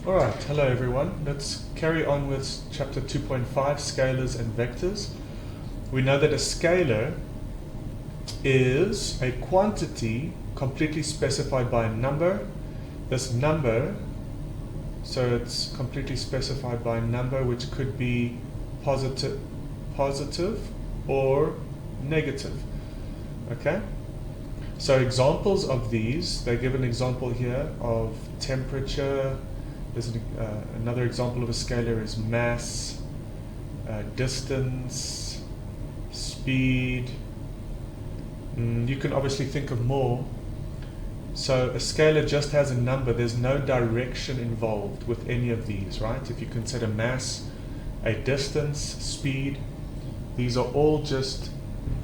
Alright, hello everyone. Let's carry on with chapter 2.5, Scalars and Vectors. We know that a scalar is a quantity completely specified by a number. This number, so it's completely specified by a number which could be positive or negative. Okay? So examples of these, they give an example here of temperature. There's another example of a scalar is mass, distance, speed. You can obviously think of more. So a scalar just has a number. There's no direction involved with any of these, right? If you consider mass, a distance, speed, these are all just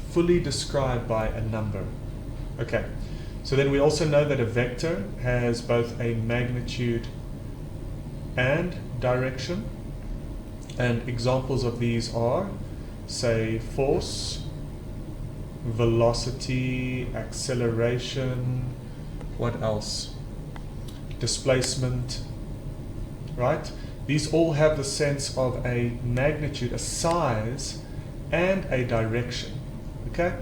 fully described by a number. Okay, so then we also know that a vector has both a magnitude and direction, and examples of these are, say, force, velocity, acceleration, what else? Displacement, right? These all have the sense of a magnitude, a size, and a direction. Okay?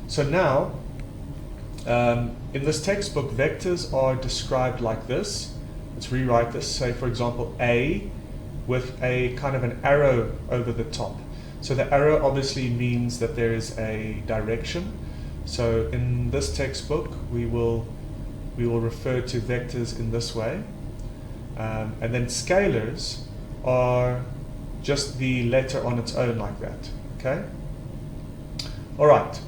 So now, in this textbook, vectors are described like this. Let's rewrite this. Say, for example, A with a kind of an arrow over the top. So the arrow obviously means that there is a direction. So in this textbook, we will refer to vectors in this way. And then scalars are just the letter on its own like that. Okay? All right.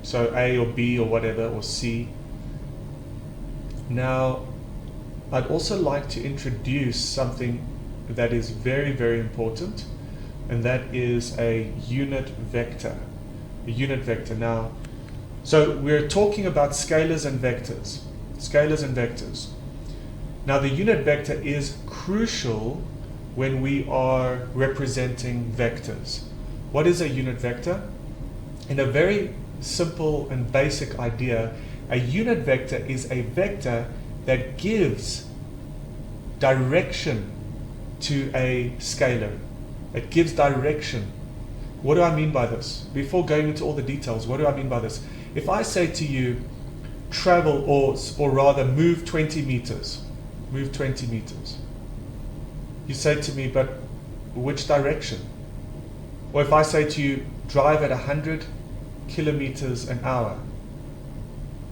So A or B or whatever, or C. Now, I'd also like to introduce something that is very, very important, and that is a unit vector. A unit vector. Now, so we're talking about scalars and vectors. Scalars and vectors. Now, the unit vector is crucial when we are representing vectors. What is a unit vector? In a very simple and basic idea, a unit vector is a vector that gives direction to a scalar. It gives direction. What do I mean by this? Before going into all the details, what do I mean by this? If I say to you, travel, or rather move 20 meters, move 20 meters. You say to me, but which direction? Or if I say to you, drive at 100 kilometers an hour.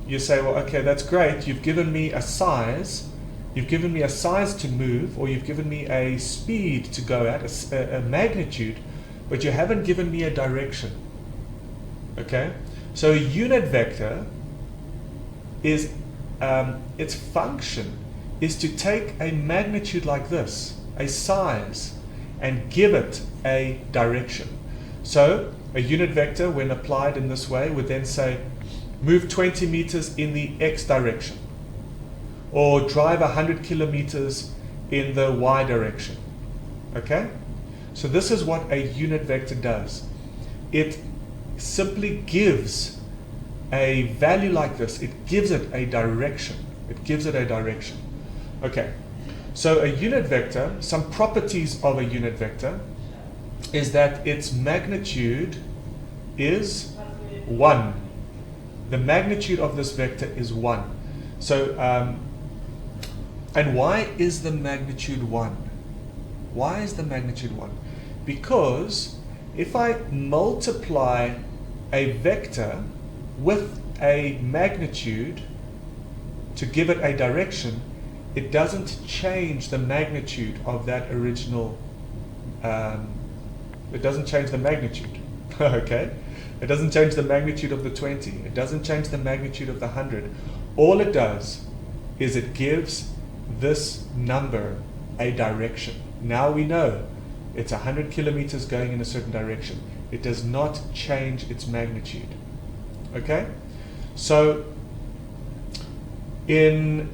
You say, well, okay, that's great. You've given me a size. You've given me a size to move, or you've given me a speed to go at, a magnitude, but you haven't given me a direction. Okay? So a unit vector is, its function is to take a magnitude like this, a size, and give it a direction. So a unit vector, when applied in this way, would then say, move 20 meters in the X direction, or drive 100 kilometers in the Y direction. Okay? So this is what a unit vector does. It simply gives a value like this. It gives it a direction. It gives it a direction. Okay. So a unit vector, some properties of a unit vector is that its magnitude is 1. The magnitude of this vector is 1. So, and why is the magnitude 1? Why is the magnitude 1? Because if I multiply a vector with a magnitude to give it a direction, it doesn't change the magnitude of that original, it doesn't change the magnitude, okay? It doesn't change the magnitude of the 20. It doesn't change the magnitude of the 100. All it does is it gives this number a direction. Now we know it's 100 kilometers going in a certain direction. It does not change its magnitude. Okay? So in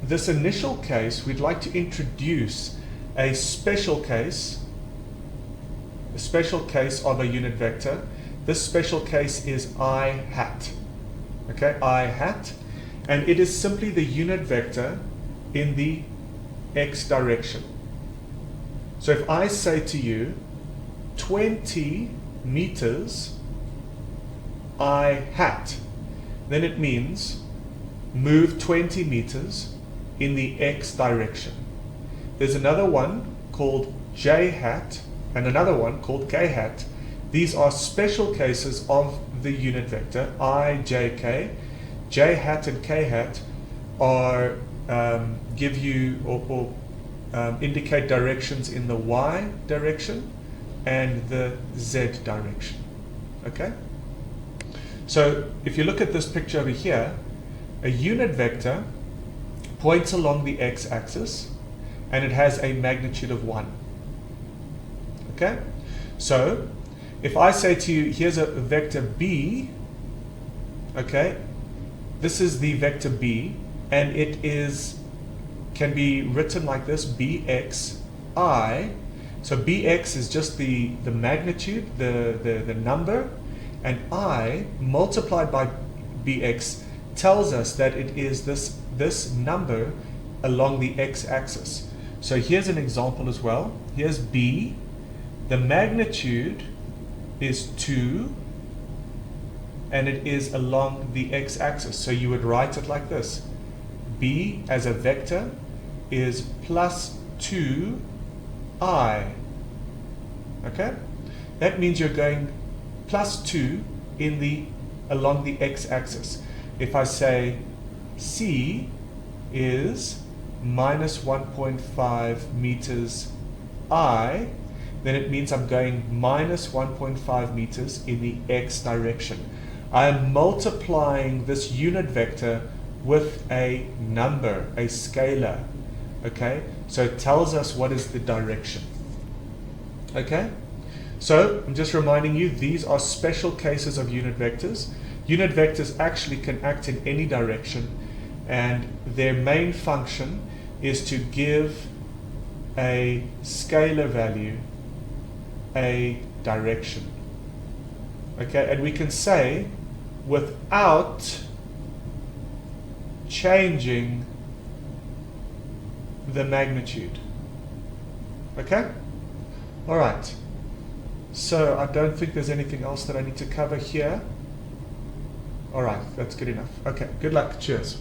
this initial case, we'd like to introduce a special case of a unit vector. This special case is I hat. Okay, I hat. And it is simply the unit vector in the x direction. So if I say to you 20 meters I hat, then it means move 20 meters in the x direction. There's another one called j hat and another one called k hat. These are special cases of the unit vector I, j, k. J hat and k hat are give you or indicate directions in the y direction and the z direction. Okay? So if you look at this picture over here, a unit vector points along the x-axis and it has a magnitude of 1. Okay? So if I say to you, here's a vector b, okay, this is the vector b, and it can be written like this, bx I. So bx is just the magnitude, the number, and I multiplied by bx tells us that it is this number along the x-axis. So here's an example as well. Here's b. The magnitude is 2, and it is along the x-axis. So you would write it like this. B as a vector is plus 2i. Okay? That means you're going plus 2 along the x-axis. If I say C is minus 1.5 meters I, then it means I'm going minus 1.5 meters in the x direction. I am multiplying this unit vector with a number, a scalar. Okay? So it tells us what is the direction. Okay? So I'm just reminding you, these are special cases of unit vectors. Unit vectors actually can act in any direction, and their main function is to give a scalar value a direction. Okay, and we can say without changing the magnitude. Okay? All right. So I don't think there's anything else that I need to cover here. All right, that's good enough. Okay, good luck. Cheers.